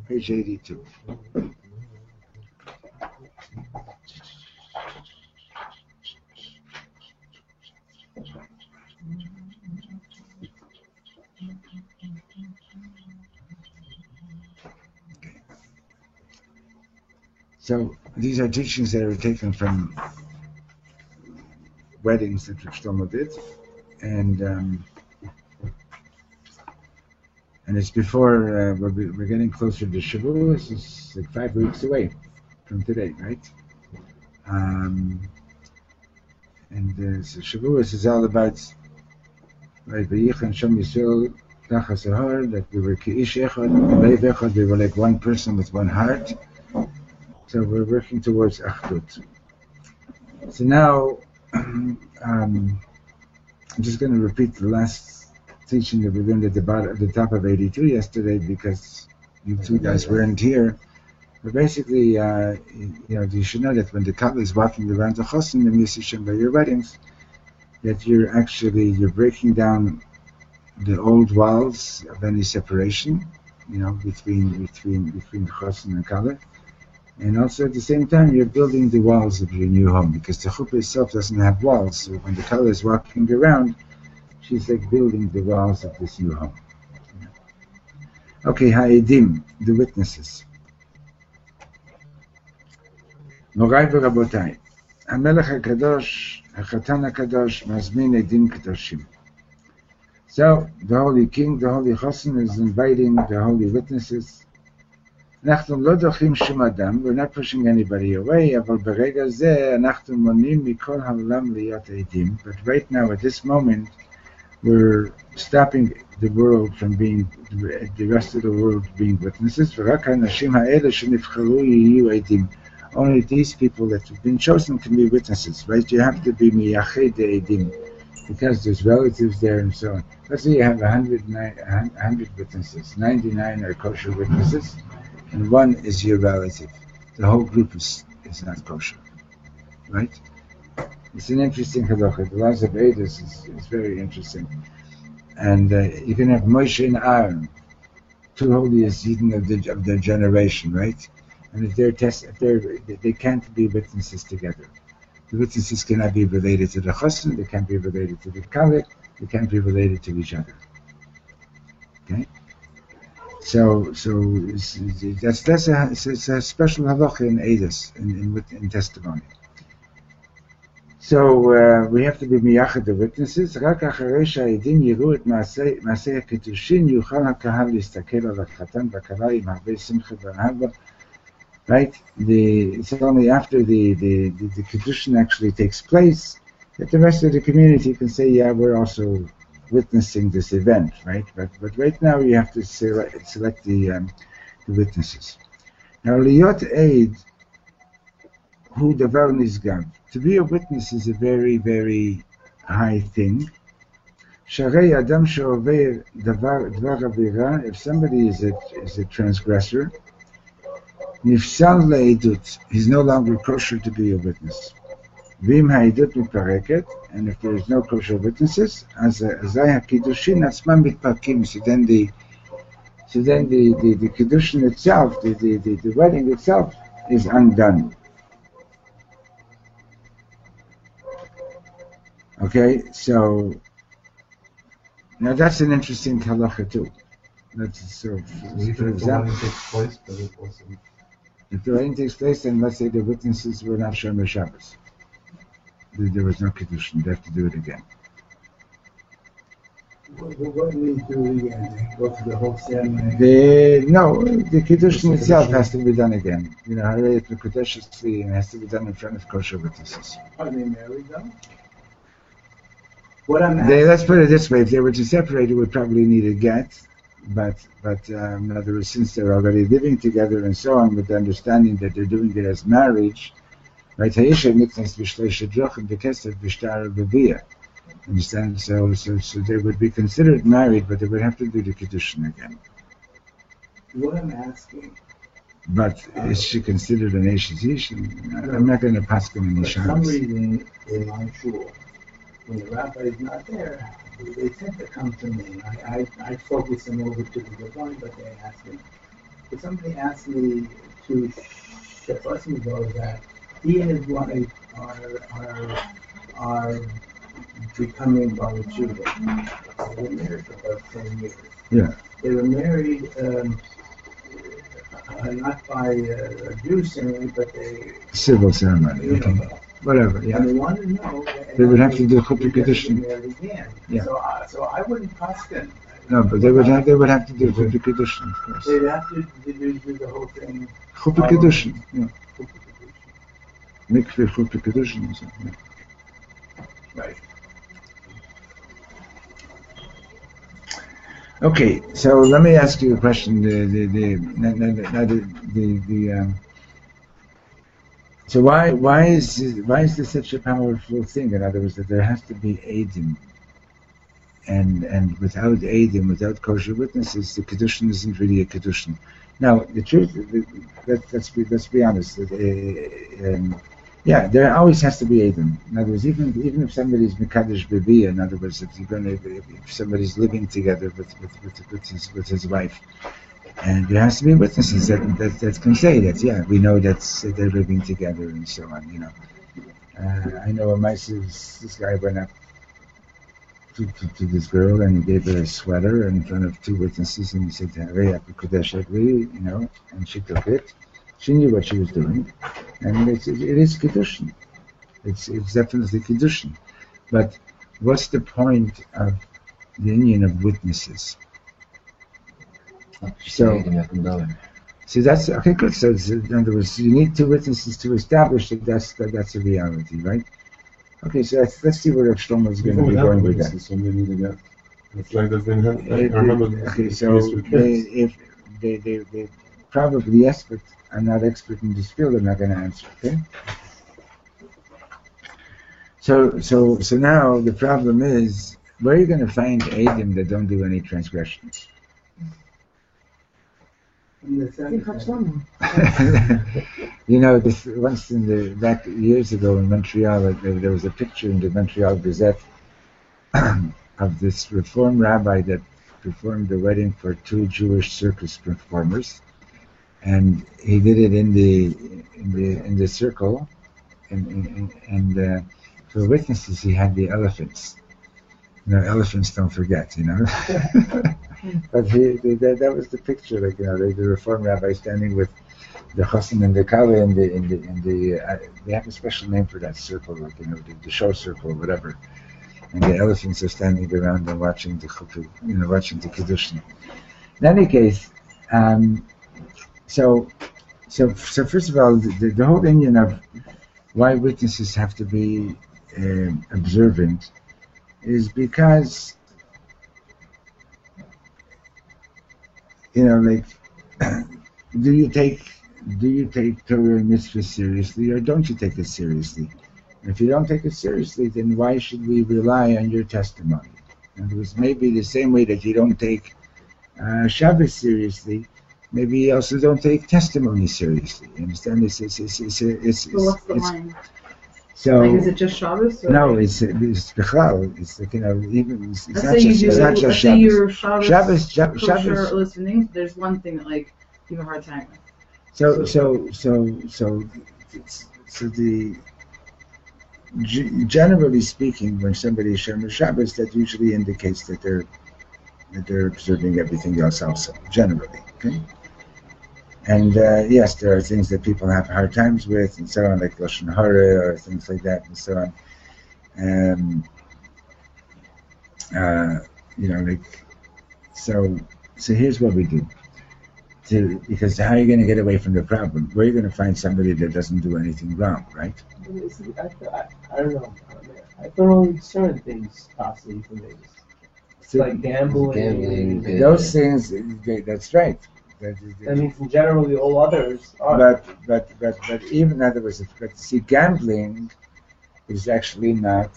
Page 82. So these are teachings that are taken from weddings that Rav Shlomo did, and it's before we're getting closer to Shavuos. It's like 5 weeks away from today, right? So Shavuos is all about right. V'yichan Shem Yisrael Tachas Ahar, that we were K'ish Echad, Lev Echad. We were like one person with one heart. So we're working towards Achdut. So now, I'm just going to repeat the last teaching that we learned at the top of 82 yesterday, because you two guys weren't here. But basically, you should know that when the couple is walking around the chosin and Yisishim by your weddings, that you're breaking down the old walls of any separation, between chosin and kala. And also at the same time, you're building the walls of your new home, because the chuppah itself doesn't have walls. So when the kala is walking around, she's like building the walls of this new home. Okay, ha'edim, the witnesses. Morai v'rabotai, HaMelech HaKadosh, HaChatan HaKadosh, mazmin edim kadoshim. So the holy king, the holy chosin, is inviting the holy witnesses. אנחנו לא דוחים שום אדם, we're not pushing anybody away, אבל ברגע זה אנחנו מונעים מכל העולם להיות עדים. But right now, at this moment, we're stopping the world from being, the rest of the world being witnesses. ורק האנשים האלה שנבחרו יהיו עדים. Only these people that have been chosen can be witnesses, right? You have to be miyached עדים, because there's relatives there and so on. Let's say you have 100 witnesses, 99 are kosher witnesses, and one is your relative. The whole group is not kosher, right? It's an interesting halacha. The laws of Eidos is very interesting. And you can have Moshe and Aaron, two holiest Yidden of their generation, right? And if they can't be witnesses together. The witnesses cannot be related to the chosin, they can't be related to the kalik, they can't be related to each other. Okay. So that's a special halacha in edus, in testimony. So we have to be miyachad the witnesses. Rak acharei sha'edim yiru et maaseh hakedushin yuchal hakahal listakel al hachatan v'kala im harvei simcha v'ahava. Right? It's only after the kedushin actually takes place that the rest of the community can say, yeah, we're also witnessing this event, right? But right now you have to select the witnesses. Now, liyot eid hu davar nizgav. To be a witness is a very, very high thing. Sharei adam she'over dvar avira. If somebody is a transgressor, nifsal le'edut, he's no longer kosher to be a witness. Vim ha'edut mipareket, and if there is no kosher witnesses, azay ha'kiddushin atzmam mitparkim. So then the kiddushin itself, the wedding itself, is undone. Okay, so now that's an interesting halacha too. That's so. For example, if the wedding takes place, then let's say the witnesses were not Shomer Shabbos. There was no kiddushin. They have to do it again. What do we do again? Go through the whole ceremony? The kiddushin itself has to be done again. You know, Harei L'Kodesh Tzvi, and it has to be done in front of kosher witnesses. Are they married though? Let's put it this way: if they were to separate, it would probably need a get. But in other words, since they're already living together and so on, with the understanding that they're doing it as marriage, right? Understand? So they would be considered married, but they would have to do the kiddushin again. What I'm asking. But is she considered an Eish? I'm not going to pass on any For some reason, in my shul, when the rabbi is not there, they tend to come to me. I focus them over to the divine, but they ask me. If somebody asks me to Shefas Migo that he and his wife are becoming Baal Tshuva. They were married for about 10 years. Yeah. They were married not by a Jewish ceremony, but civil ceremony. Okay. Whatever, yeah. And they wanted to know. They would have to do Chuppah Kiddushin. Yeah. So I wouldn't cost them. No, but they would have to do Chuppah Kiddushin, of course. They'd have to do the whole thing. Chuppah Kiddushin, yeah. Mikveh Chuppah Kiddushin, yeah. Right. Okay, so let me ask you a question. So why is this such a powerful thing? In other words, that there has to be eidim, and without eidim, without kosher witnesses, the kiddushin isn't really a kiddushin. Now, the truth, let's be honest. There always has to be eidim. In other words, even if somebody's mekadesh bebiyah, in other words, if somebody's living together with his wife. And there has to be witnesses that can say that, yeah, we know that they're living together and so on, you know. I know a this guy went up to this girl and he gave her a sweater in front of two witnesses and he said, you know, and she took it. She knew what she was doing. And it is Kiddushin. It's definitely Kiddushin. But what's the point of the union of witnesses? So that's okay. Good. So in other words, you need two witnesses to establish that that's a reality, right? Okay. So let's see where Shlomo is going to be going with that. It's like that. Okay. So if they probably expert are not expert in this field, I'm not going to answer. Okay. So now the problem is, where are you going to find Eidim that don't do any transgressions? You know, once back years ago in Montreal, there was a picture in the Montreal Gazette of this Reform rabbi that performed the wedding for two Jewish circus performers, and he did it in the circle, and for witnesses he had the elephants. You know, elephants don't forget. You know. But that was the picture, like, you know, the Reform rabbi standing with the chassan and the kala in the they have a special name for that circle, like, you know, the show circle, whatever. And the elephants are standing around and watching the chuppah, you know, watching the kiddushin. In any case, so first of all, the whole Indian of why witnesses have to be observant is because, you know, like, do you take Torah and mitzvah seriously, or don't you take it seriously? And if you don't take it seriously, then why should we rely on your testimony? And it was maybe the same way that you don't take Shabbos seriously, maybe you also don't take testimony seriously. You understand? So what's the line? So, like, is it just Shabbos? Or no, it's Bechlal. It's like, you know, even it's let's not say just, it's not just say your Shabbos. Shabbos. kosher listening, there's one thing that, like, you have a hard time with. So generally speaking, when somebody is Shomer Shabbos, that usually indicates that they're observing everything else also, generally. Okay. And yes, there are things that people have hard times with, and so on, like Lashon Hara or things like that, and so on. You know, like, so here's what we do. Because how are you going to get away from the problem? Where are you going to find somebody that doesn't do anything wrong, right? I don't know. I thought only certain things possibly for Vegas. It's like gambling. Those things, that's right. That means in general, all others are. But even in other words, but see, gambling is actually not.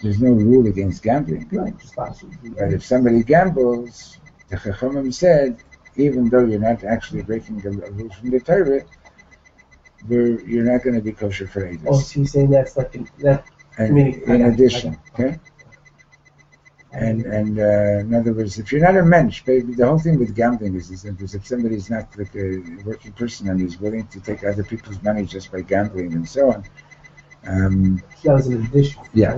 There's no rule against gambling. Right, it's possible. But if somebody gambles, the Chachamim said, even though you're not actually breaking the rule from the Torah, you're not going to be kosher for ages. Oh, so you're saying that's like that? In addition, okay. And in other words, if you're not a mensch, baby, the whole thing with gambling is if somebody's not like a working person and he's willing to take other people's money just by gambling and so on. That was an addition. Yeah.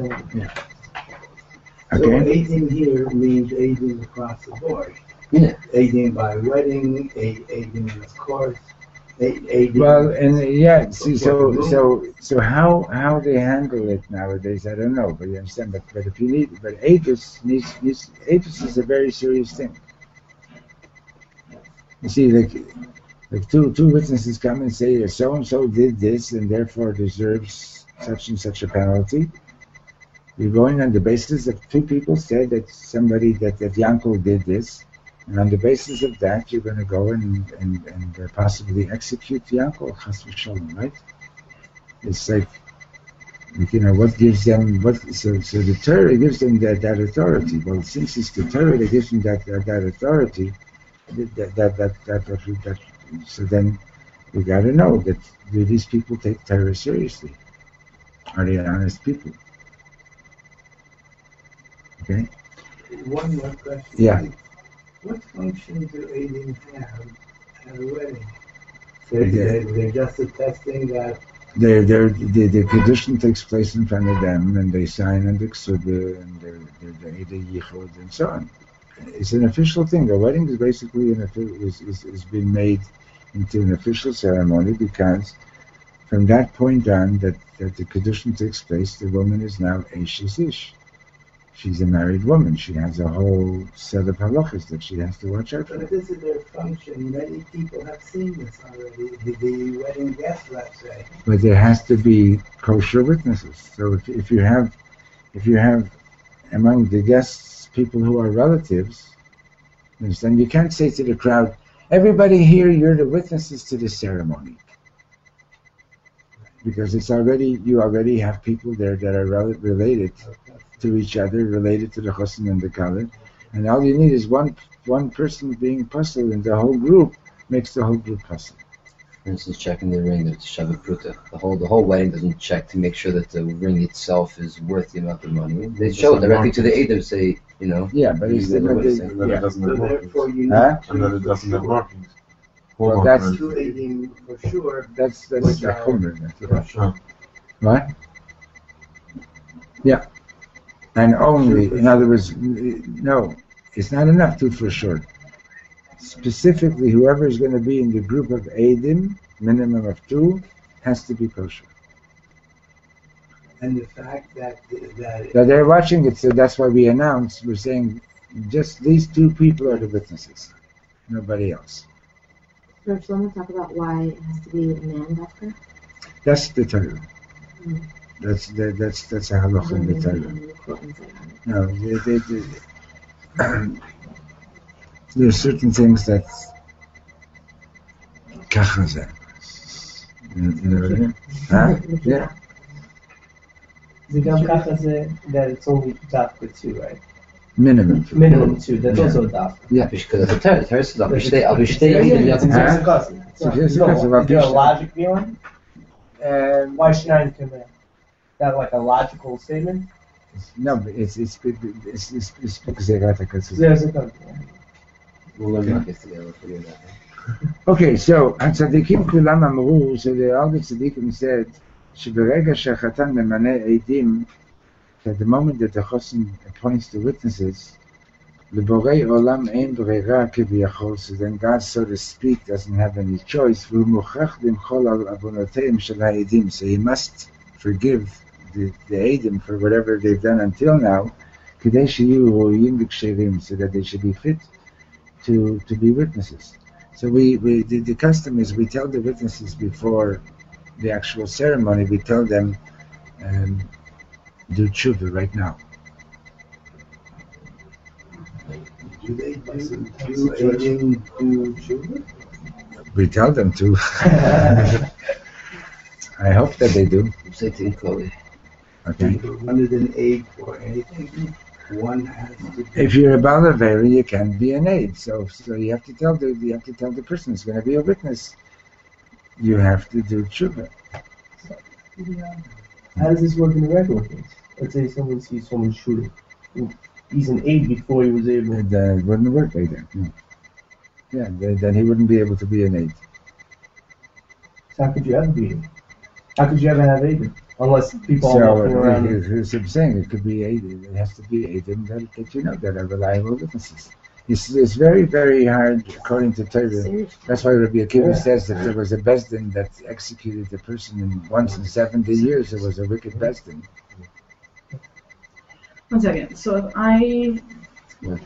So Okay. aiding here means aiding across the board. Yeah. Aiding by wedding, aiding in the course, aiding. Well, and yeah, see, so how they handle it nowadays, I don't know, but you understand. But if you need, but aegis is a very serious thing. You see, like two witnesses come and say that so and so did this and therefore deserves such and such a penalty. You're going on the basis of two people said that somebody that Yankel did this. And on the basis of that, you're going to go and possibly execute Yankel, Chas v'sholom, right? It's like, you know, what gives them, so the Torah gives them that authority. Well, since it's the Torah that gives them that authority, so then we got to know that do these people take Torah seriously? Are they honest people? Okay? One more question. Yeah. What function do aiding have at a wedding? Yeah. They're just attesting that. The condition takes place in front of them, and they sign on the ksuba, and they're yichud, and so on. It's an official thing. A wedding is basically is being made into an official ceremony because from that point on that the condition takes place, the woman is now Eish Ish. She's a married woman. She has a whole set of halachas that she has to watch out for. But this is their function. Many people have seen this already. The wedding guests, let's say. But there has to be kosher witnesses. So if you have among the guests people who are relatives, then you can't say to the crowd, "Everybody here, you're the witnesses to this ceremony," because you already have people there that are related to each other, related to the chassan and the kala, and all you need is one person being puzzled, and the whole group makes the whole group puzzled. For instance, checking the ring, there's Shavah Pruta. The whole wedding doesn't check to make sure that the ring itself is worth the amount of money. They show it directly to the Eidim, say, you know. Yeah, but it's And then it doesn't have markings. And then it doesn't have markings. Well, that's Two aiding for sure. that's the chumrah. Sure. Right? Yeah. And only, in other words, no, It's not enough to for sure. Specifically, whoever is going to be in the group of Eidim, minimum of 2, has to be kosher. And the fact that Now they're watching it, so that's why we're saying just these 2 people are the witnesses, nobody else. So if someone talk about why it has to be a man doctor? That's the Torah. Mm. That's a halacha in the Torah. No, there are certain things that kachaze. You know what I mean? Huh? Yeah. The gam kachaze that it's only doctor 2, right? Minimum. Minimum 2. That's Yeah. also a doctor. Yeah. Because the Torah says, "I'll be stay." Is there a logic behind? Why should I come in? That like a logical statement? No, but it's because they got There's a country. We'll learn about this together. We'll figure that out. Okay, so הצדיקים כולם אמרו, so all the tzaddikim said, שברגע שהחתן ממנה עדים, at the moment that the chosin appoints the witnesses, לבורא עולם אין ברירה כביכול, so then God, so to speak, doesn't have any choice, והוא מוכרח למחול על עוונותיהם של העדים, so he must forgive the עדים for whatever they've done until now, כדי שיהיו ראויים וכשרים, so that they should be fit to be witnesses. So the custom is we tell the witnesses before the actual ceremony, we tell them, do tshuva right now. do they do tshuva? We tell them to. I hope that they do. Say to you, Chloe. Okay. Other than aid for anything, one has to. If you're a balavera, you can't be an aid. So you have to tell the person who's going to be a witness. You have to do tshuva. How does this work in the regular case? Let's say someone sees someone shooting. He's an aide before he was able. It wouldn't work like that. No. Yeah, then he wouldn't be able to be an aid. So how could you ever be? How could you ever have aid? Unless people are walking around. So I'm saying it could be aid. It has to be aid that you know that are reliable witnesses. It's very, very hard according to Torah. That's why Rabbi Akiva says that there was a Bezdin that executed the person once in 70 years. It was a wicked Bezdin. 1 second. So if I,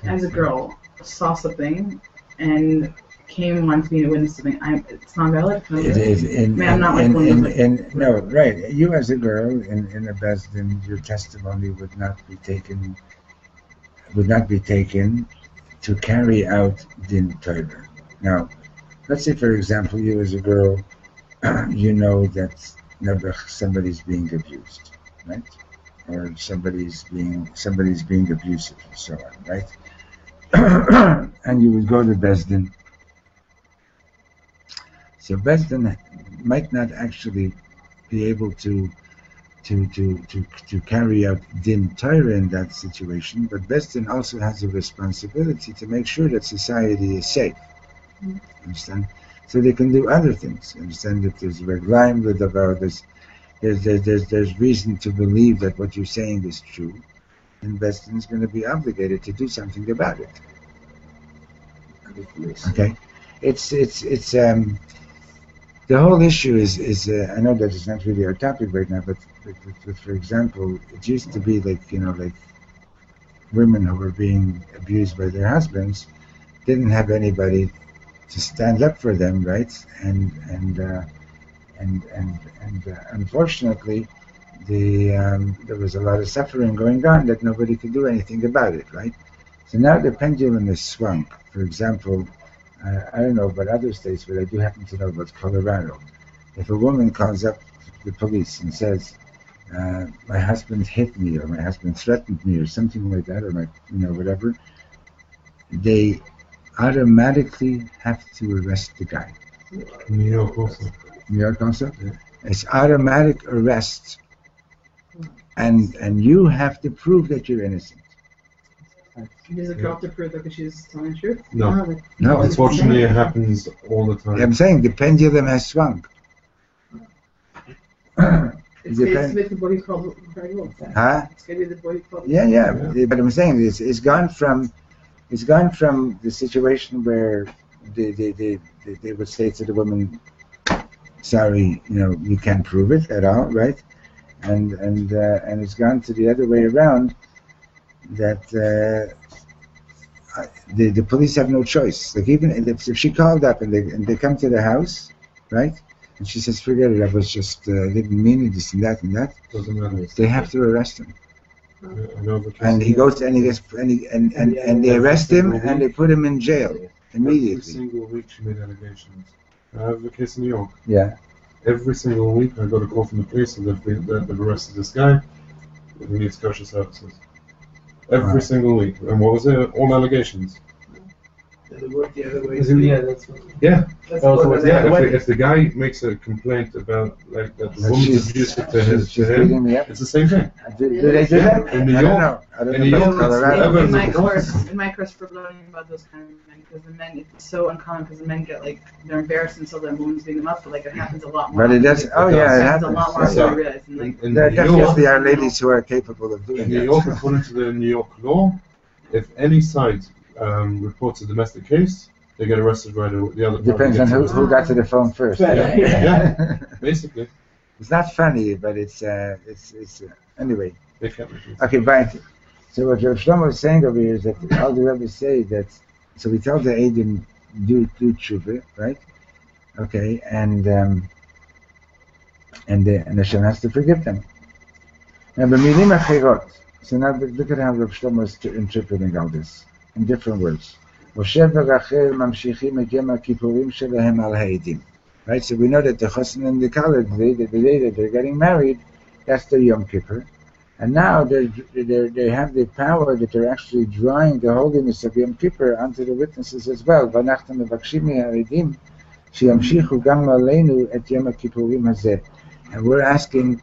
as a girl, saw something and came on to be a witness to something, it's not valid? It is. I'm not like one of those. No, right. You as a girl in a Bezdin, your testimony would not be taken to carry out din Torah. Now, let's say, for example, you as a girl, you know that somebody's being abused, right? Or somebody's being abusive, and so on, right? And you would go to Bezdin. So Bezdin might not actually be able to carry out din Torah in that situation, but Bezdin also has a responsibility to make sure that society is safe. Understand? So they can do other things. Understand? If there's reglaim with about this, there's reason to believe that what you're saying is true, and Bezdin is going to be obligated to do something about it. Okay, it's the whole issue is I know that it's not really our topic right now, but for example, it used to be like women who were being abused by their husbands didn't have anybody to stand up for them, right? And unfortunately, there was a lot of suffering going on that nobody could do anything about it, right? So now the pendulum is swung. For example, I don't know about other states, but I do happen to know about Colorado. If a woman calls up the police and says, my husband hit me, or my husband threatened me, or something like that, or whatever, they automatically have to arrest the guy. New York also. New York also? Yeah. It's automatic arrest, and you have to prove that you're innocent. Does it drop to prove that she's telling the truth? No. No. Unfortunately, it happens all the time. I'm saying the pendulum has swung. It's going to be the boy who called Huh? It's going to be the boy who called Yeah. But I'm saying it's gone from It's gone from the situation where they would say to the woman, sorry, you can't prove it at all, right? And it's gone to the other way around, that the police have no choice. Like even if she called up and they come to the house, right? And she says, forget it, I was just didn't mean it, this and that and that. Doesn't matter. They have to arrest him. And he goes and he gets and they arrest him and they put him in jail immediately. Every single week she made allegations. I have a case in New York. Yeah. Every single week I got a call from the police and they've arrested this guy. He needs kosher services. Every single week. And what was it? All allegations. Does it work the other way? Yeah, that's what. Yeah. If the guy makes a complaint about like that the woman's abusive to him, it's the same thing. Do they do that? In New York. I don't know. In my course for learning about those kind of men, because the men, it's so uncommon because the men get like they're embarrassed until their wounds beat them up, but like it happens a lot more. But it does. Oh yeah, it happens a lot more than we realize. And, like, there definitely are ladies who are capable of doing that. In New York, according to the New York law, if any side reports a domestic case, they get arrested right away. The other depends on who got to the phone first. Yeah, basically. It's not funny, but it's anyway. Okay, right. So what Rav Shlomo is saying over here is that all the rabbis say that. So we tell the Eidim do tshuva, right? Okay, and Hashem has to forgive them. Now b'milim achirot. So now look at how Rav Shlomo is interpreting all this in different words. Moshe v'Rachel mamshichim et Yom HaKippurim shelahem al ha'edim. Right, so we know that the chassan and the kala, the day that they're getting married, that's their Yom Kippur. And now they have the power that they're actually drawing the holiness of Yom Kippur onto the witnesses as well. V'nachtam mevakshim ha'edim sheyamshichu gam aleinu et Yom HaKippurim hazeh. And we're asking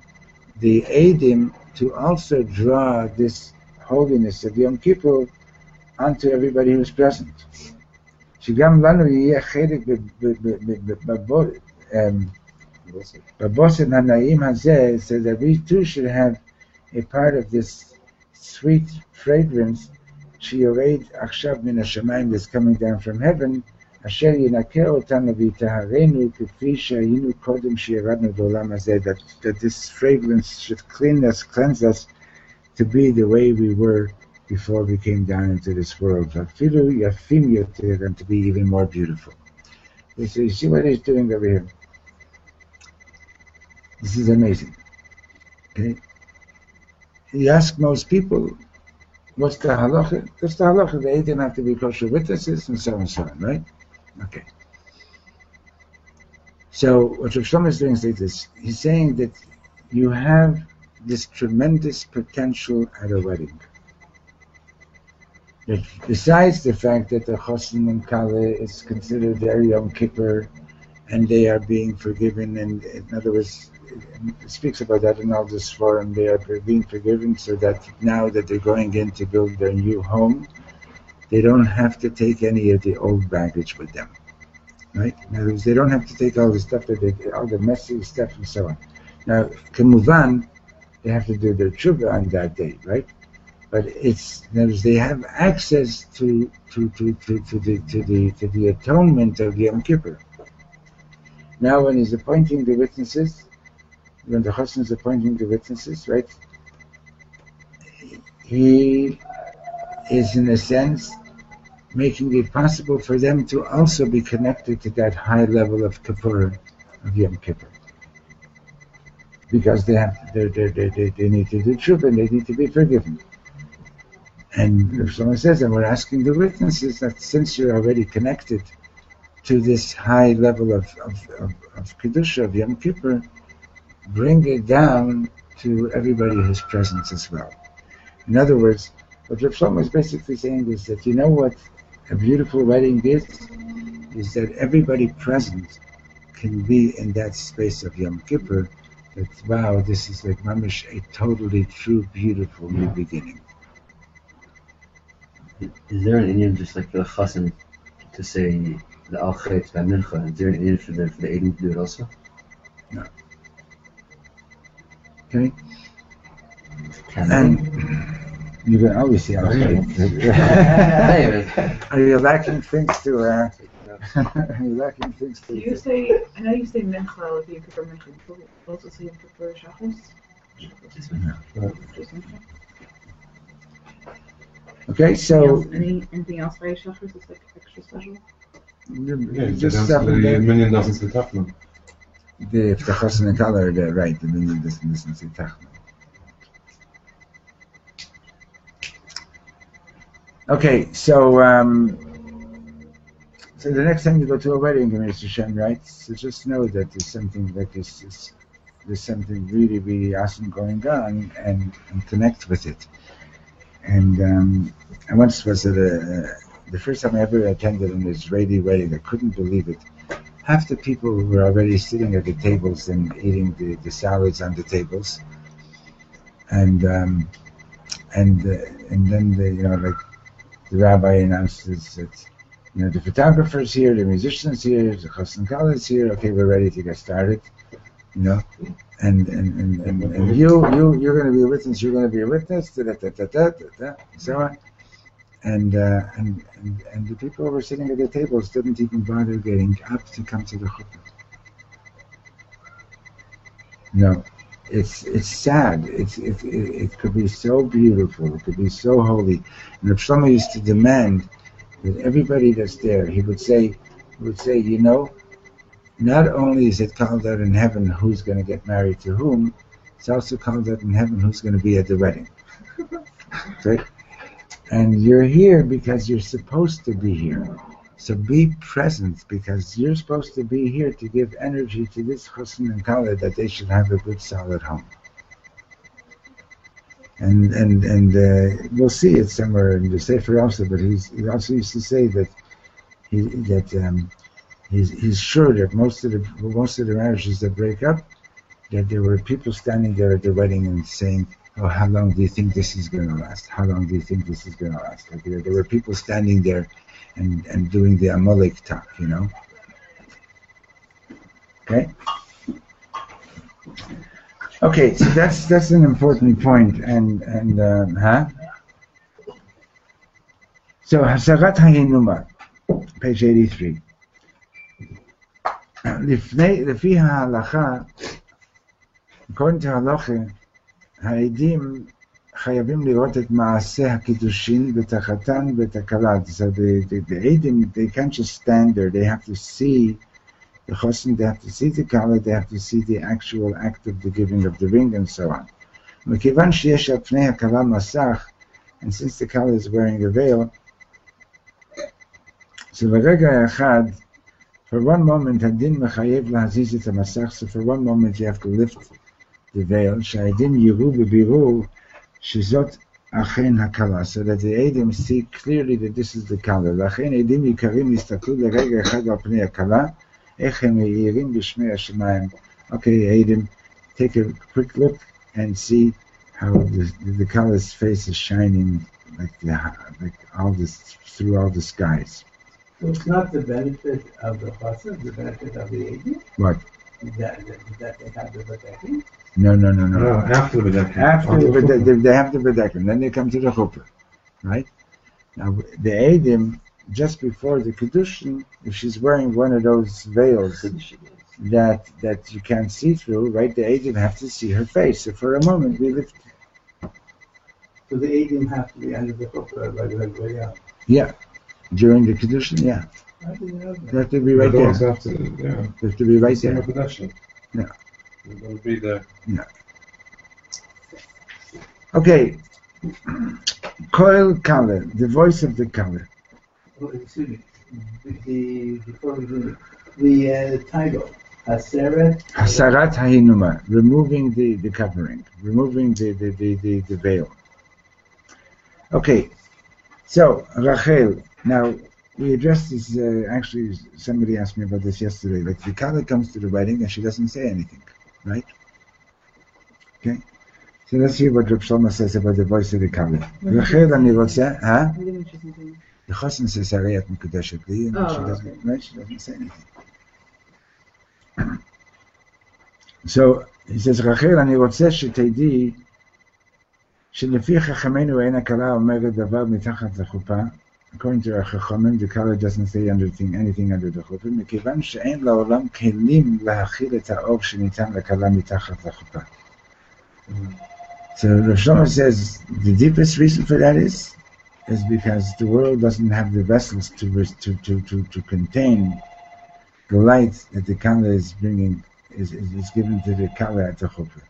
the Eidim to also draw this holiness of Yom Kippur onto everybody who's present. שגם לנו יהיה חלק בבושם הנעים הזה, so that we too should have a part of this sweet fragrance שיורד עכשיו מן השמיים that's coming down from heaven, אשר ינקה אותנו ויטהרנו כפי שהיינו קודם שירדנו בעולם הזה, that this fragrance should cleanse us to be the way we were before we came down into this world, and to be even more beautiful. So you see what he's doing over here? This is amazing. Okay? You ask most people, what's the halacha? What's the halacha? They didn't have to be kosher witnesses, and so on, right? Okay. So what Rav Shlomo is doing is like this. He's saying that you have this tremendous potential at a wedding. Besides the fact that the Chosin and Kale is considered their Yom Kippur and they are being forgiven, and in other words, it speaks about that in all this forum, they are being forgiven so that now that they're going in to build their new home, they don't have to take any of the old baggage with them. Right? In other words, they don't have to take all the stuff all the messy stuff and so on. Now, Kemuvan, they have to do their tshuva on that day, right? But they have access to the atonement of Yom Kippur. Now, when he's appointing the witnesses, when the Chassan is appointing the witnesses, right? He is, in a sense, making it possible for them to also be connected to that high level of Kippur, of Yom Kippur, because they need to do tshuva and they need to be forgiven. And if someone says, and we're asking the witnesses that since you're already connected to this high level of Kedusha, of Yom Kippur, bring it down to everybody who's present as well. In other words, what Rav Shlomo is basically saying is that you know what a beautiful wedding is that everybody present can be in that space of Yom Kippur, that wow, this is like mamish, a totally true, beautiful new beginning. Is there an Indian just like for the Chassan to say the Al Chet by Mincha? Is there an Indian for the Eidim to do it also? No. Okay. You can always see Are you lacking things to? Are you lacking things to? Do you say? I know you say mincha if you prefer mincha. Do you also say you prefer shachos? Okay, so anything else by shachos is like extra special? Just the minion doesn't say tafna. If the chassan and kala are there, right? The minion doesn't say tafna. Okay, so so the next time you go to a wedding, Mr. Shem, right? So just know that there's something like this. There's something really, really awesome going on, and connect with it. And I once was at the first time I ever attended an Israeli wedding. I couldn't believe it. Half the people were already sitting at the tables and eating the salads on the tables, and then the rabbi announces that the photographer's here, the musician's here, the chassan kala is here. Okay, we're ready to get started. And you're going to be a witness. You're going to be a witness. So on. And the people who were sitting at the tables didn't even bother getting up to come to the chuppah. No, it's sad. It could be so beautiful. It could be so holy. And Rav Shlomo used to demand that everybody that's there, he would say, not only is it called out in heaven who's going to get married to whom, it's also called out in heaven who's going to be at the wedding. Okay? And you're here because you're supposed to be here. So be present because you're supposed to be here to give energy to this chassan and kala that they should have a good solid home. And we'll see it somewhere in the Sefer also, but he also used to say that he's sure that most of the marriages that break up, that there were people standing there at the wedding and saying, "Oh, how long do you think this is going to last? How long do you think this is going to last?" Like there were people standing there and doing the Amalek talk, Okay. Okay, so that's an important point, So Hasagat Hayinuma, page 83. לפי ההלכה, according to halacha, העדים חייבים לראות את מעשה הקידושין ואת החתן ואת הכלה. So the עדים, they can't just stand there, they have to see the chassan, they have to see the kala, they have to see the actual act of the giving of the ring and so on. מכיוון שיש על פני הכלה מסך, and since the kala is wearing a veil, so לרגע אחד, for one moment, הדין מחייב להזיז את המסך, so for one moment you have to lift the veil, שהעדים יראו בבירור שזאת אכן הכלה, so that the עדים see clearly that this is the kala. לכן עדים יקרים יסתכלו לרגע אחד על פני הכלה, איך הם מאירים בשמי השמיים. Okay, עדים, take a quick look and see how the kala's face is shining like all this through all the skies. So it's not the benefit of the chassan, the benefit of the Eidim? What? That they have the Bedekim? No. After the Bedekim. They have the Bedekim, then they come to the chuppah, right? Now, the Eidim, just before the Kedushin, if she's wearing one of those veils that you can't see through, right, the Eidim have to see her face. So for a moment, we lift. So the Eidim have to be under the chuppah, like way out. Yeah. During the Kedushin, yeah. They have to be right there. They have to be right there. Yeah. They'll be there. Yeah. Okay. Koel Kala, the voice of the Kala. Oh, excuse me. Before we do the title, Hasarat Hayinuma, removing the covering, removing the veil. Okay. So, Rachel. Now, we addressed this, actually, somebody asked me about this yesterday. Like, the Kala comes to the wedding and she doesn't say anything, right? Okay? So let's hear what Rav Shlomo says about the voice of the Kala. Rachel, אני רוצה, The chassan says, הרי את מקודשת לי, and she doesn't, right? She doesn't say anything. So, he says, Rachel, אני רוצה שתדעי שלפי חכמינו אין הקלה אומרת דבר מתחת לחופה. According to our Chachamim, the Kala doesn't say anything under the chuppah, מכיוון שאין לעולם כלים להכיל את האור שניתן לקלה מתחת לחופה. So Rav Shlomo says the deepest reason for that is because the world doesn't have the vessels to contain the light that the Kala is bringing, is given to the Kala at the chuppah.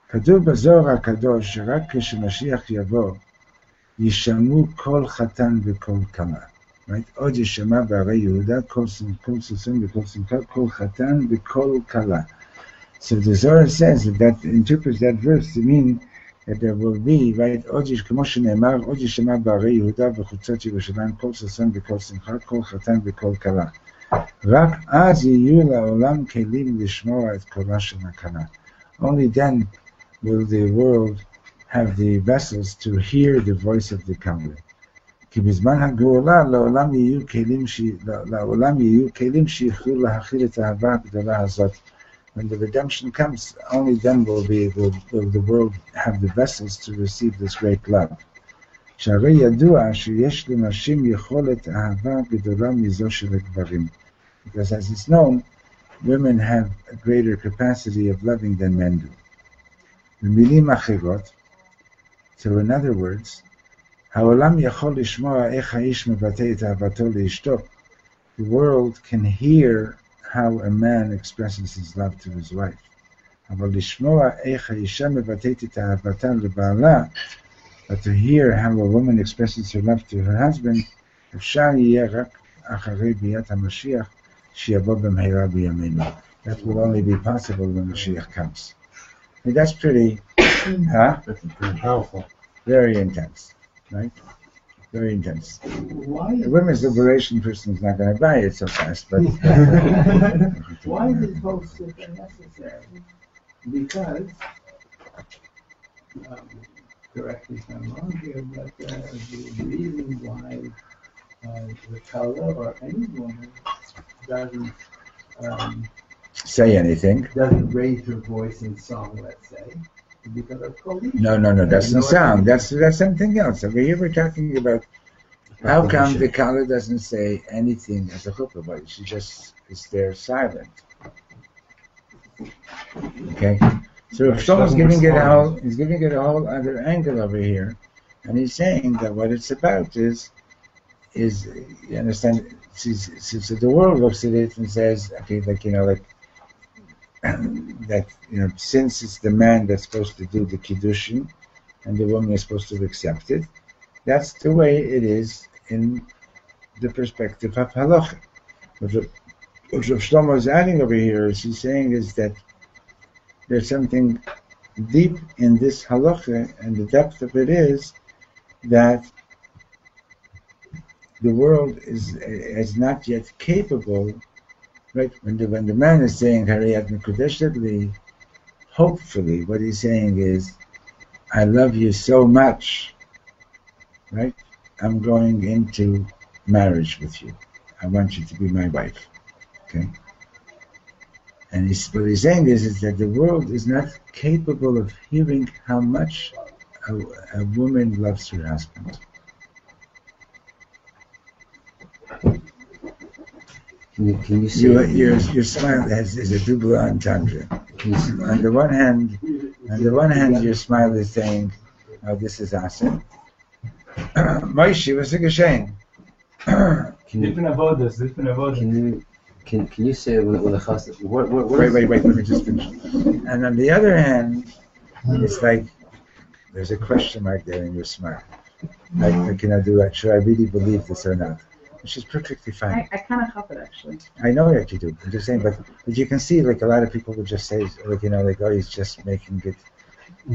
כתוב בזוהר הקדוש שרק כשמשיח יבוא ישמעו כל חתן וכל כלה. Right? עוד ישמע בערי יהודה כל סוסים וכל שמחה, כל חתן וכל כלה. So the Zohar says that interprets that verse to mean that there will be, right, כמו שנאמר, עוד ישמע בערי יהודה וחוצות ירושלים כל סוסים וכל שמחה, כל חתן וכל כלה. רק אז יהיו לעולם כלים לשמוע את קולה של הכלה. Only then will the world have the vessels to hear the voice of the Kala. כי בזמן הגאולה לעולם יהיו כלים שיוכלו להכיל את האהבה הגדולה הזאת. When the redemption comes, only then will the world have the vessels to receive this great love. שהרי ידוע שיש לנשים יכולת אהבה גדולה מזו של הגברים. Because as it's known, women have a greater capacity of loving than men do. במילים אחרות, so in other words, העולם יכול לשמוע איך האיש מבטא את אהבתו לאשתו. The world can hear how a man expresses his love to his wife. אבל לשמוע איך האישה מבטאת את אהבתה לבעלה, but to hear how a woman expresses her love to her husband, אפשר יהיה רק אחרי ביאת המשיח, שיבוא במהרה בימינו. That will only be possible when Mashiach comes. And that's pretty, That's pretty powerful. very intense, right? Very intense. Why? A women's liberation person is not going to buy it so fast, but... Why is both super necessary? Because, correct me if I'm wrong here, but the reason why the Kala or any woman doesn't say anything. Doesn't raise her voice in song, let's say, because of police. No, that's not sound. That's something else. Over here we're talking about how come the Kala doesn't say anything as a chuppah, but she just is there silent. Okay, so if someone's giving it a whole other angle over here, and he's saying that what it's about is you understand? So the world looks at it and says, okay, that since it's the man that's supposed to do the kiddushin, and the woman is supposed to accept it, that's the way it is in the perspective of halacha. What Rav Shlomo is adding over here is he's saying is that there's something deep in this halacha, and the depth of it is that the world is not yet capable, right? When the man is saying Hariyat Mekudeshet Li, hopefully what he's saying is, I love you so much, right? I'm going into marriage with you. I want you to be my wife, okay? And what he's saying is that the world is not capable of hearing how much a woman loves her husband. Can you see your smile is a double entendre. On the one hand, your smile is saying, "Oh, this is awesome." Moshe, what's the geschehen? Can you say when the chas? Wait, let me just finish. And on the other hand, it's like there's a question mark there in your smile. Like, can I do that? Should I really believe this or not? Which is perfectly fine. I kind of help it actually. I know that you do. I'm just saying, but you can see, like a lot of people would just say, like oh, he's just making it.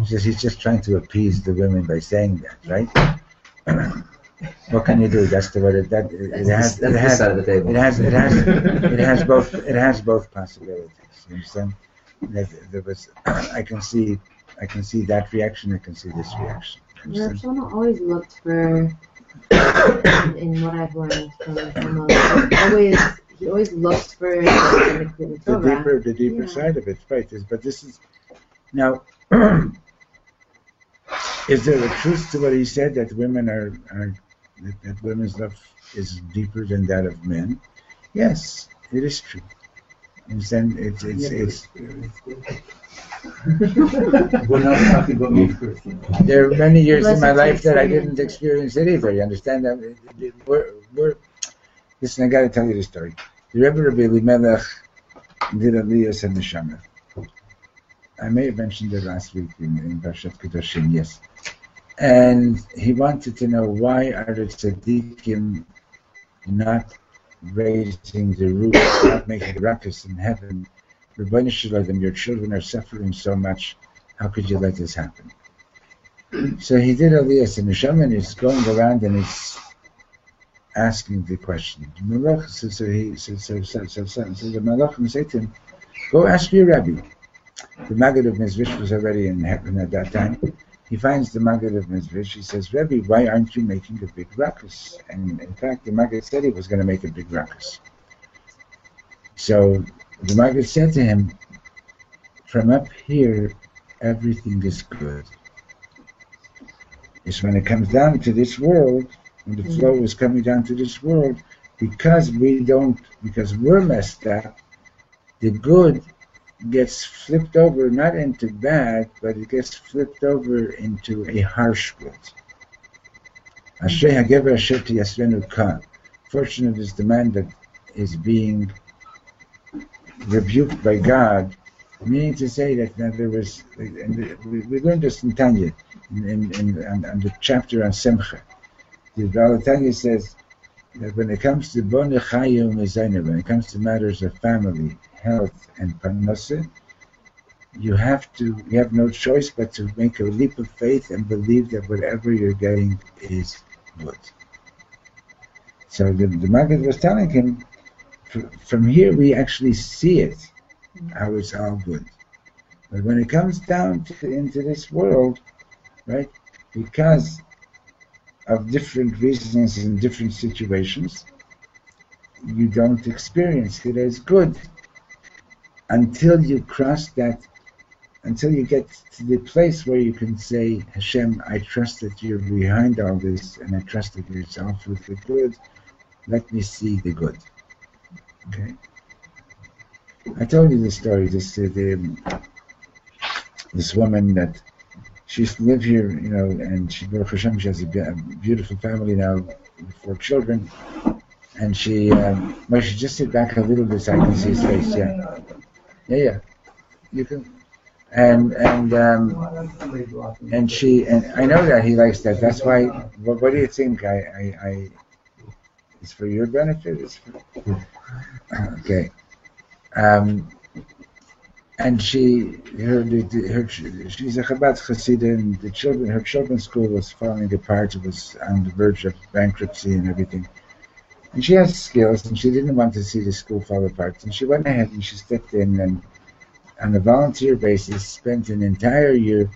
He's just trying to appease the women by saying that, right? What can you do? That's the word. It has both possibilities. You understand? I can see that reaction. I can see this reaction. Rav Shlomo always looked for. In what I've learned from he always looks for the deeper side of it, right? But this is now Is there a truth to what he said that women that women's love is deeper than that of men? Yes, it is true. And then it's We're not talking about me personally. there are many years in my life that I didn't experience it either. You understand that? Listen, I got to tell you the story. The Rebbe Rabbi Elimelech did Aliyos and Neshama. I may have mentioned it last week in Parshat Kedoshim, yes. And he wanted to know why are the tzaddikim not raising the roof, not making ruckus in heaven. Rebbeinu Shalom, your children are suffering so much. How could you let this happen? So he did Aliyas and Neshama, and he's going around and he's asking the question. So the Malachim said to him, go ask your Rabbi. The Maggid of Mezvish was already in heaven at that time. He finds the Maggid of Mezvish. He says, Rabbi, why aren't you making a big ruckus? And in fact, the Maggid said he was going to make a big ruckus. So the Maggid said to him, from up here, everything is good. It's when it comes down to this world, when the flow is coming down to this world, because we're messed up, the good gets flipped over not into bad, but it gets flipped over into a harsh good. Ashrei hagever asher tiyasrenu ka. Fortunate is the man that is being rebuked by God, meaning to say that there was, and we learned this in Tanya, in the chapter on Simcha. The Baal Tanya says that when it comes to Bonei Chayim Mezayna, when it comes to matters of family, health, and parnasa, you have no choice but to make a leap of faith and believe that whatever you're getting is good. So the Maggid was telling him, from here we actually see it, how it's all good. But when it comes down into this world, right, because of different reasons in different situations, you don't experience it as good until you cross that, until you get to the place where you can say, Hashem, I trust that you're behind all this, and I trust that yourself with the good. Let me see the good. Okay? I told you this story, this woman that she used to live here, and she, Baruch Hashem, she has a beautiful family now with 4 children, and she just sit back a little bit so I can see his face, yeah, you can, and she, and I know that he likes that, that's why, what do you think, it's for your benefit, okay, and she's a Chabad Chassidah, and her children's school was falling apart. It was on the verge of bankruptcy and everything. And she has skills, and she didn't want to see the school fall apart. And she went ahead and she stepped in, and on a volunteer basis, spent an entire year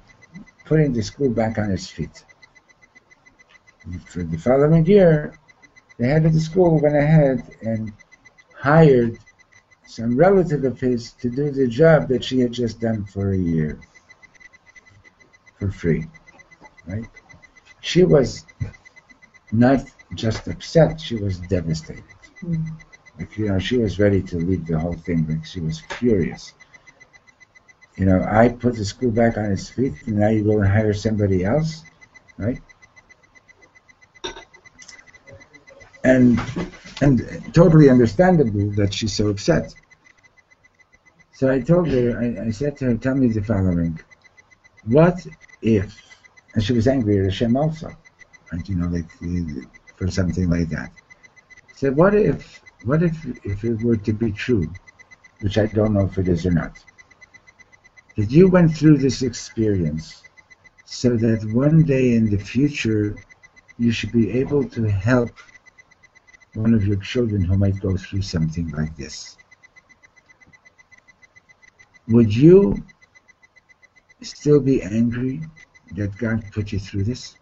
putting the school back on its feet. And for the following year, the head of the school went ahead and hired some relative of his to do the job that she had just done for a year for free, right? She was not just upset, she was devastated. Like, she was ready to leave the whole thing, like she was furious. I put the school back on its feet, and now you go and hire somebody else, right? And totally understandable that she's so upset. So I told her, I said to her, tell me the following. What if, and she was angry at Hashem also, and for something like that. I said, what if it were to be true, which I don't know if it is or not, that you went through this experience so that one day in the future you should be able to help one of your children who might go through something like this. Would you still be angry that God put you through this?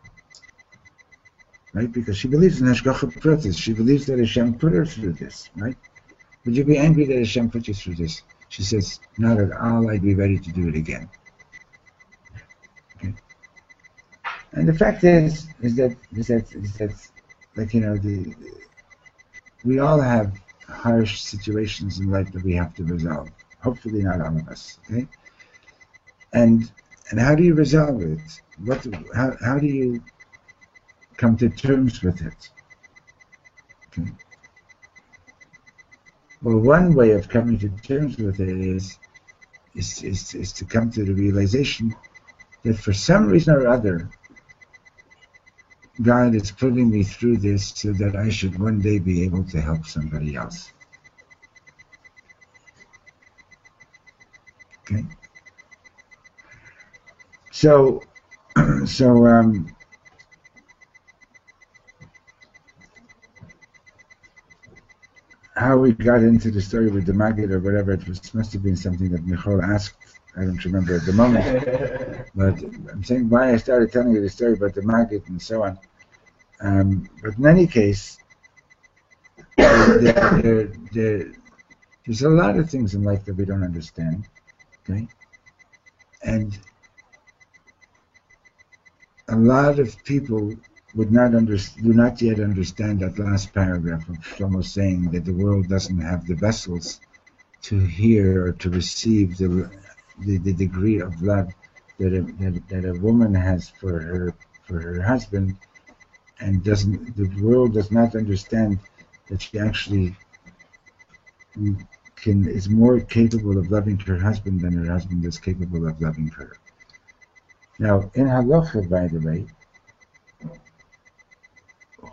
Right? Because she believes in Hashgacha Pratis. She believes that Hashem put her through this, right? Would you be angry that Hashem put you through this? She says, not at all, I'd be ready to do it again. Okay? And the fact is that like we all have harsh situations in life that we have to resolve. Hopefully not all of us, okay? And how do you resolve it? How do you come to terms with it? Okay. Well, one way of coming to terms with it is to come to the realization that for some reason or other, God is putting me through this so that I should one day be able to help somebody else. Okay. So how we got into the story with the Maggid or whatever, it must have been something that Michal asked. I don't remember at the moment. But I'm saying why I started telling you the story about the Maggid and so on. But in any case, there's a lot of things in life that we don't understand. Okay? And a lot of people do not yet understand that last paragraph of Shlomo saying that the world doesn't have the vessels to hear or to receive the degree of love that a woman has for her husband, and the world does not understand that she actually is more capable of loving her husband than her husband is capable of loving her. Now, in Halacha, by the way,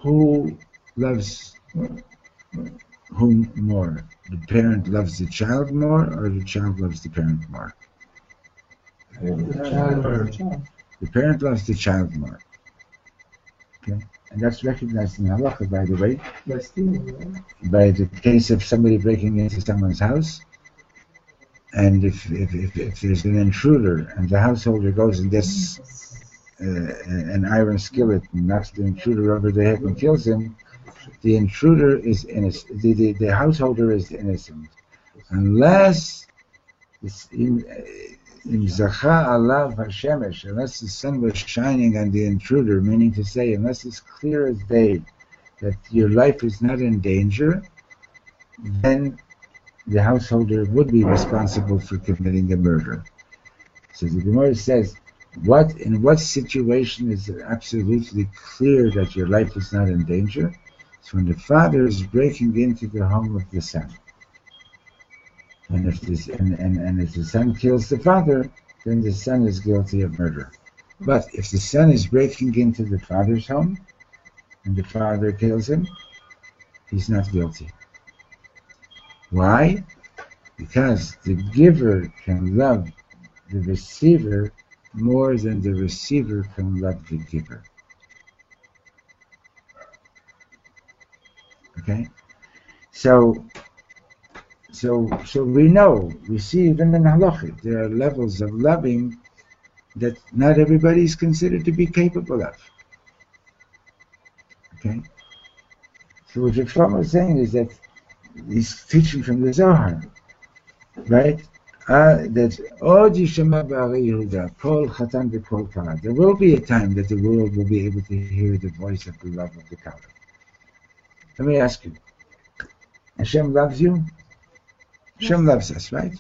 who loves whom more? The parent loves the child more, or the child loves the parent more? The parent loves the child more. Okay, and that's recognized in Halacha, by the way, by the case of somebody breaking into someone's house, and if there's an intruder and the householder goes and gets an iron skillet and knocks the intruder over the head and kills him, the intruder is innocent. The householder is innocent, unless unless the sun was shining on the intruder, meaning to say, unless it's clear as day that your life is not in danger, then the householder would be responsible for committing a murder. So the Gemara says, in what situation is it absolutely clear that your life is not in danger? It's when the father is breaking into the home of the son. And if the son kills the father, then the son is guilty of murder. But if the son is breaking into the father's home and the father kills him, he's not guilty. Why? Because the giver can love the receiver more than the receiver can love the giver. Okay? So we see even in Halacha, there are levels of loving that not everybody is considered to be capable of. Okay? So what Shlomo is saying is that he's teaching from the Zohar, right? That Kol Chatan v'Kol Kala. There will be a time that the world will be able to hear the voice of the love of the Kala. Let me ask you, Hashem loves you? Hashem loves us, right?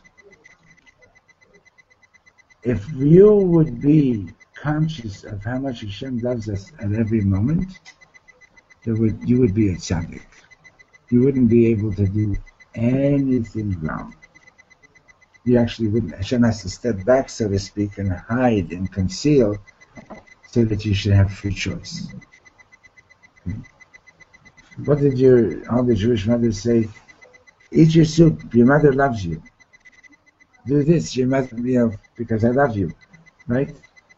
If you would be conscious of how much Hashem loves us at every moment, you would be a tzaddik. You wouldn't be able to do anything wrong. You actually wouldn't. Hashem has to step back, so to speak, and hide and conceal so that you should have free choice. What did all the Jewish mothers say? Eat your soup, your mother loves you. Do this, your mother, because I love you, right?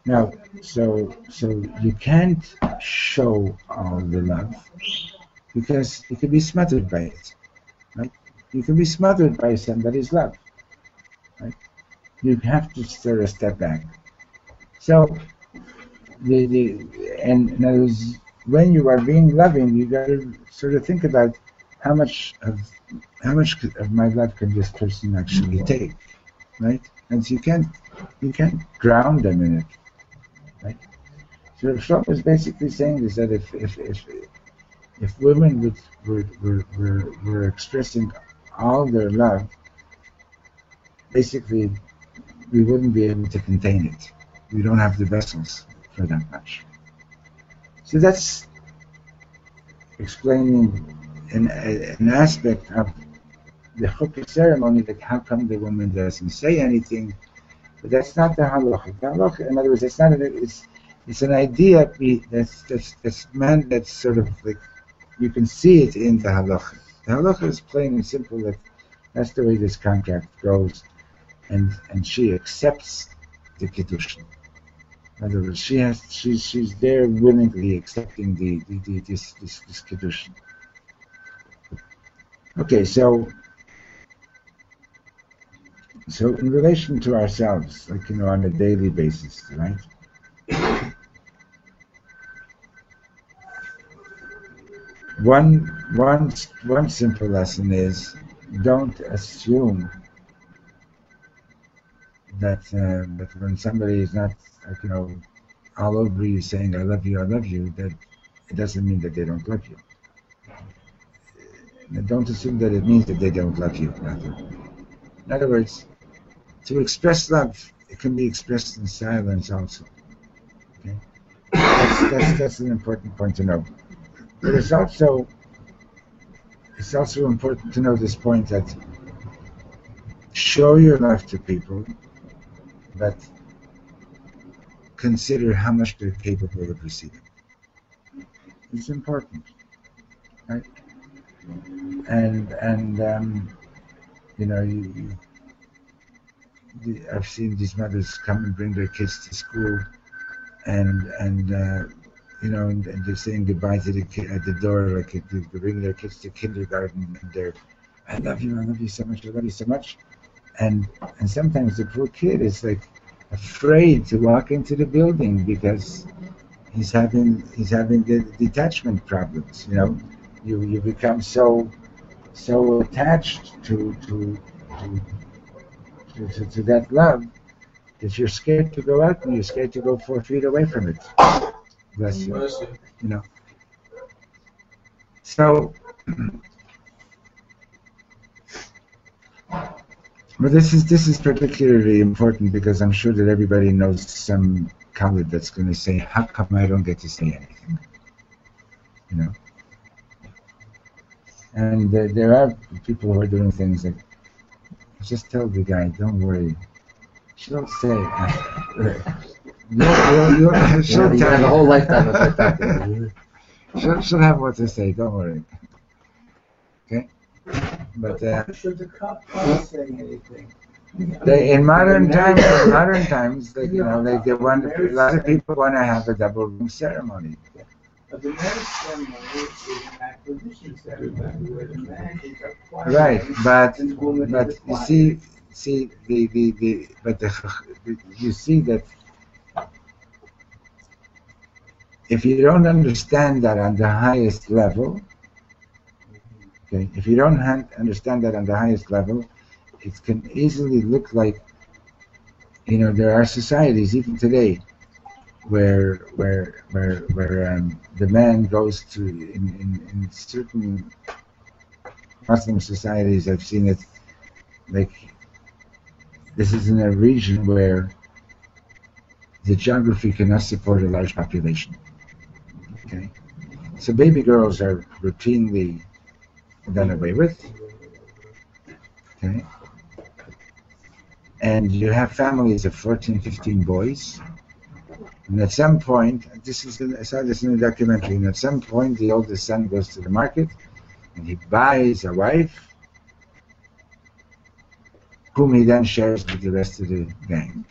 Now, so you can't show all the love because you can be smothered by it, right? You can be smothered by somebody's love, right? You have to sort of step back. So, in other words, when you are being loving, you got to sort of think about how much of my love can this person actually take, right? And so you can't drown them in it, right? So Shlomo is basically saying is that if women were expressing all their love, basically we wouldn't be able to contain it. We don't have the vessels for that much. So that's explaining an aspect of the chuppah ceremony, like how come the woman doesn't say anything, but that's not the halacha. The halacha, in other words, it's not it's an idea that's meant, that's sort of like, you can see it in the halacha. The halacha is plain and simple, that that's the way this contract goes, and she accepts the kiddushin. In other words, she's there willingly accepting this kiddushin. Okay, so in relation to ourselves, like, on a daily basis, right? One simple lesson is, don't assume that when somebody is not, like, all over you saying I love you, that it doesn't mean that they don't love you. And don't assume that it means that they don't love you. Rather. In other words, to express love, it can be expressed in silence also. Okay, that's an important point to know. But it's also important to know this point, that show your love to people, but consider how much they're capable of receiving. It's important, right? And I've seen these mothers come and bring their kids to school, and they're saying goodbye to the kid at the door, like they bring their kids to kindergarten, and they're, I love you so much, and sometimes the poor kid is like afraid to walk into the building because he's having the detachment problems. You become so attached to that love that you're scared to go out, and you're scared to go 4 feet away from it. Bless you. So, but this is particularly important because I'm sure that everybody knows some kavod that's going to say, how come I don't get to say anything? And there are people who are doing things like, just tell the guy, don't worry. She'll say, she'll tell the whole lifetime of that. She'll have what to say, don't worry. Okay? But should the couple say anything? In modern times, they want, a lot of people want to have a double ring ceremony. But the marriage ceremony is an acquisition ceremony where the man is acquired. Right, but you see you see that if you don't understand that on the highest level, okay, it can easily look like, there are societies even today where the man goes to, in certain Muslim societies, I've seen it, like, this is in a region where the geography cannot support a large population. Okay, so baby girls are routinely done away with. Okay, and you have families of 14, 15 boys. And at some point, I saw this in a documentary, and at some point the oldest son goes to the market and he buys a wife whom he then shares with the rest of the gang.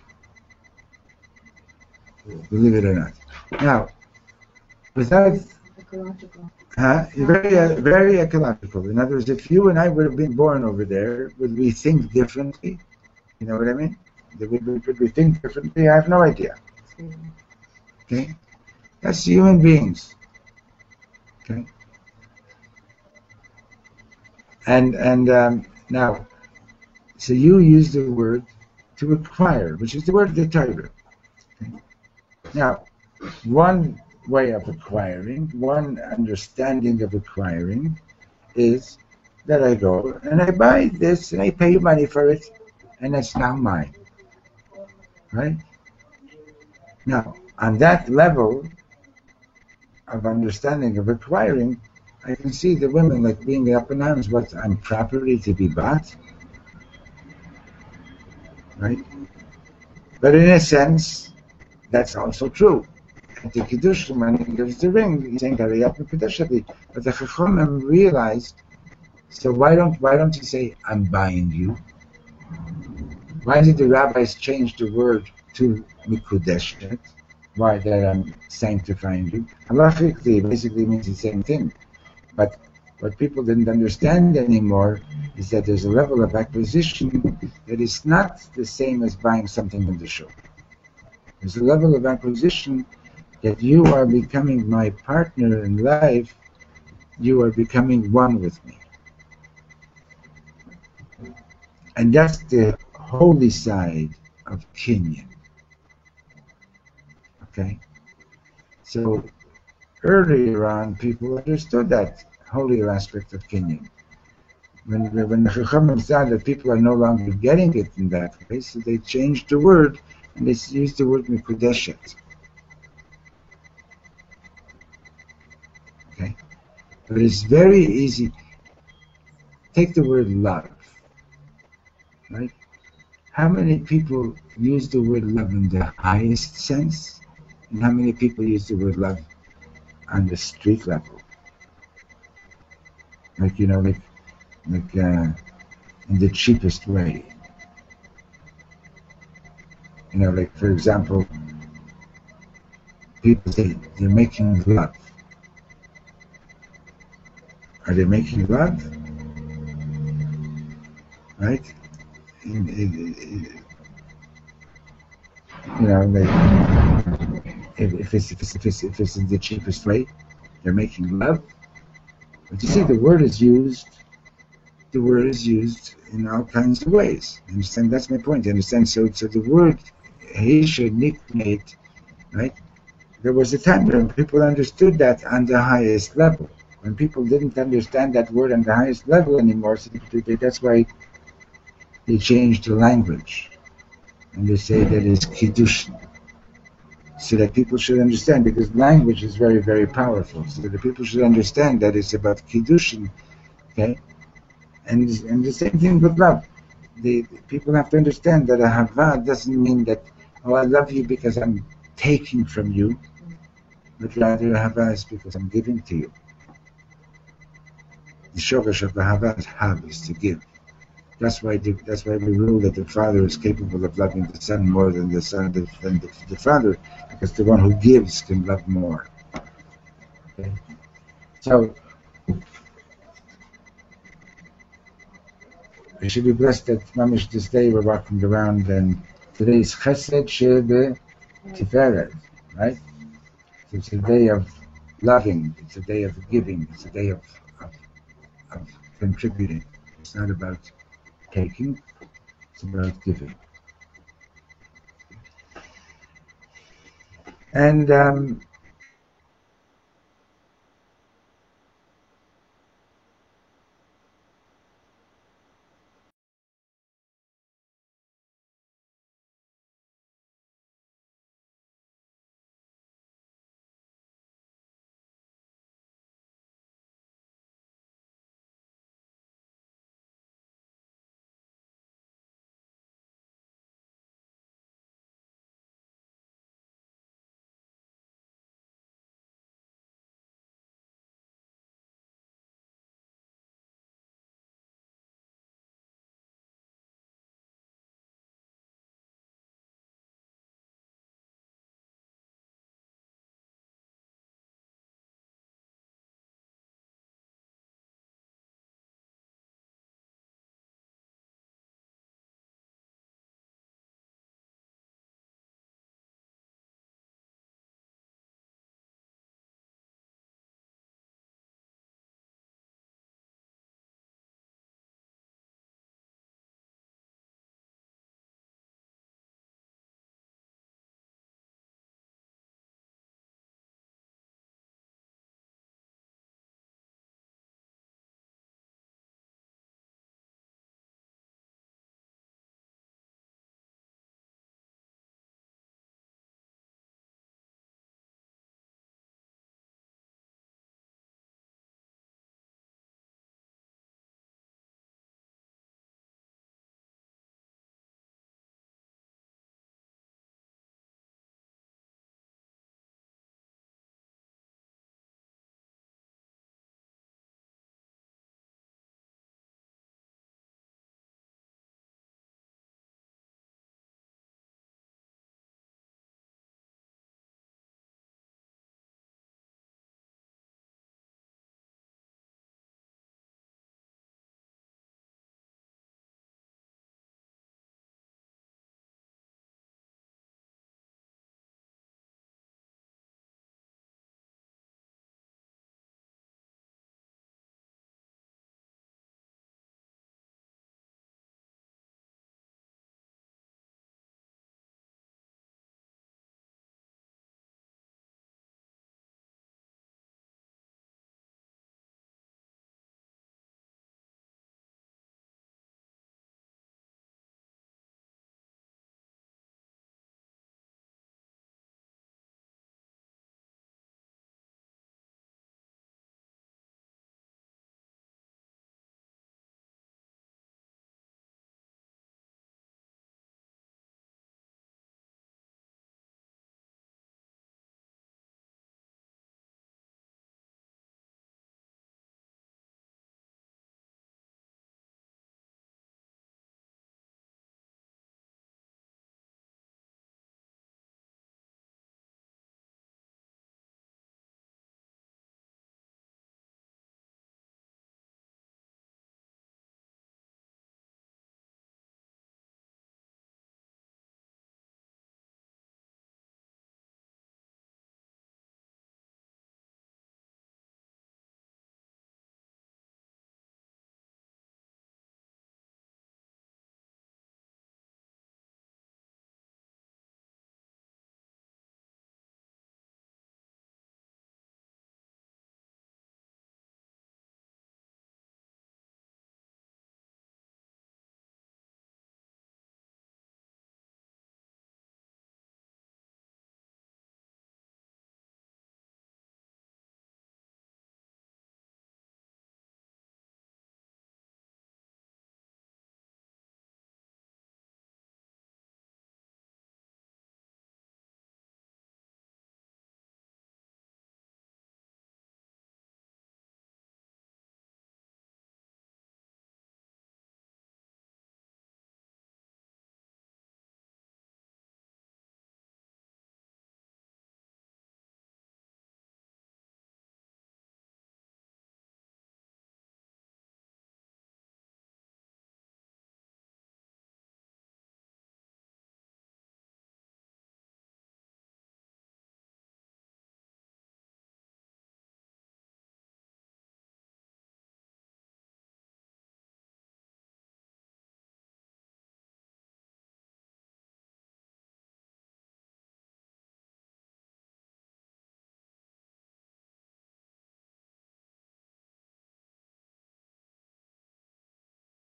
Believe it or not. Now, without... Ecological. Very ecological. In other words, if you and I would have been born over there, would we think differently? You know what I mean? Could we think differently? I have no idea. Okay? That's human beings. Okay? And now, so you use the word to acquire, which is the word of the Torah. Okay? Now, one way of acquiring, one understanding of acquiring is that I go and I buy this and I pay you money for it and it's now mine. Right? Now, on that level of understanding of acquiring, I can see the women like being up in arms, what, I'm property to be bought? Right? But in a sense, that's also true. At the Kiddush, when he gives the ring, he's saying, but the Chachamim realized, so why don't you say, I'm buying you? Why did the rabbis change the word to Mikudeshet? Why that I'm sanctifying you? Halachically, basically means the same thing. But what people didn't understand anymore is that there's a level of acquisition that is not the same as buying something in the shop. There's a level of acquisition that you are becoming my partner in life, you are becoming one with me. And that's the holy side of Kinyan. Okay? So earlier on, people understood that holier aspect of Kinyan. When the Chachamim saw that people are no longer getting it in that way, so they changed the word and they used the word Mikudeshet. Okay? But it's very easy. Take the word love. Right? How many people use the word love in the highest sense? And how many people use the word love on the street level? Like, in the cheapest way. Like, for example, people say they're making love. Are they making love? Right? If it's in the cheapest way, they're making love. But you see, the word is used in all kinds of ways. You understand? That's my point. You understand? So the word Heisha Niknate, right? There was a time when people understood that on the highest level. When people didn't understand that word on the highest level anymore, so that's why they changed the language. And they say that it's Kiddushin. So that people should understand, because language is very, very powerful. So that the people should understand that it's about Kiddushin. Okay? And the same thing with love. The people have to understand that a Hava doesn't mean that, oh, I love you because I'm taking from you, but rather a Hava is because I'm giving to you. The shogash of the Hava is to give. That's why we rule that the father is capable of loving the son more than the son than the father, because the one who gives can love more. Okay? So we should be blessed that Mamish this day we're walking around, and today is Chesed Shebe Tiferet, right? So it's a day of loving, it's a day of giving, it's a day of contributing. It's not about taking, it's about giving. And